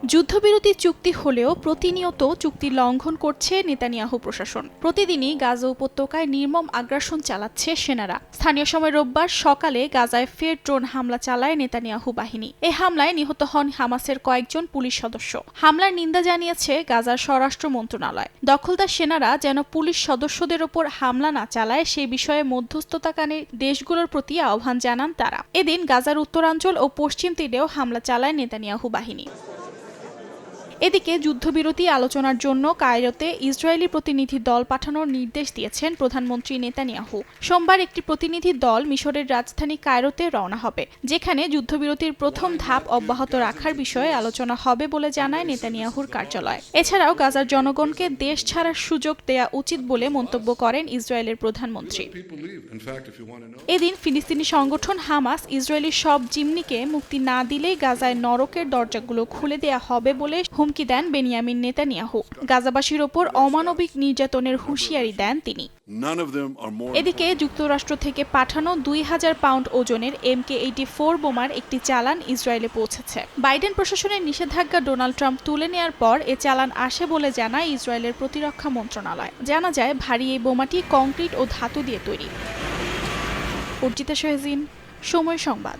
যুদ্ধবিরতি চুক্তি হলেও প্রতিনিয়ত চুক্তি লঙ্ঘন করছে নেতানিয়াহু প্রশাসন। প্রতিদিনই গাজা উপত্যকায় নির্মম আগ্রাসন চালাচ্ছে সেনারা। স্থানীয় সময় রোববার সকালে গাজায় ফের ড্রোন হামলা চালায় নেতানিয়াহু বাহিনী। এই হামলায় নিহত হন হামাসের কয়েকজন পুলিশ সদস্য। হামলার নিন্দা জানিয়েছে গাজার স্বরাষ্ট্র মন্ত্রণালয়। দখলদার সেনারা যেন পুলিশ সদস্যদের ওপর হামলা না চালায় সে বিষয়ে মধ্যস্থতাকারী দেশগুলোর প্রতি আহ্বান জানান তারা। এদিন গাজার উত্তরাঞ্চল ও পশ্চিম তীরেও হামলা চালায় নেতানিয়াহু বাহিনী। এদিকে যুদ্ধবিরতি আলোচনার জন্য কায়রোতে ইসরায়েলি প্রতিনিধি দল পাঠানোর নির্দেশ দিয়েছেন প্রধানমন্ত্রী নেতানিয়াহু। সোমবার একটি প্রতিনিধি দল মিশরের রাজধানী কায়রোতে রওনা হবে, যেখানে যুদ্ধবিরতির প্রথম ধাপ অব্যাহত রাখার বিষয়ে আলোচনা হবে বলে জানায় নেতানিয়াহুর কার্যালয়। এছাড়াও গাজার জনগণকে দেশ ছাড়ার সুযোগ দেয়া উচিত বলে মন্তব্য করেন ইসরায়েলের প্রধানমন্ত্রী। এদিন ফিলিস্তিনি সংগঠন হামাস ইসরায়েলি সব জিম্মিকে মুক্তি না দিলেই গাজায় নরকের দরজাগুলো খুলে দেয়া হবে বলে হুমকি দেন বেনিয়ামিন নেতানিয়াহু। গাজাবাসীর ওপর অমানবিক নির্যাতনের হুঁশিয়ারি দেন তিনি। এদিকে যুক্তরাষ্ট্র থেকে পাঠানো 2000 পাউন্ড ওজনের MK-84 বোমার একটি চালান ইসরায়েলে পৌঁছেছে। বাইডেন প্রশাসনের নিষেধাজ্ঞা ডোনাল্ড ট্রাম্প তুলে নেয়ার পর এ চালান আসে বলে জানায় ইসরায়েলের প্রতিরক্ষা মন্ত্রণালয়। জানা যায় ভারী এই বোমাটি কংক্রিট ও ধাতু দিয়ে তৈরি। অর্জিতা শাহজিন, সময় সংবাদ।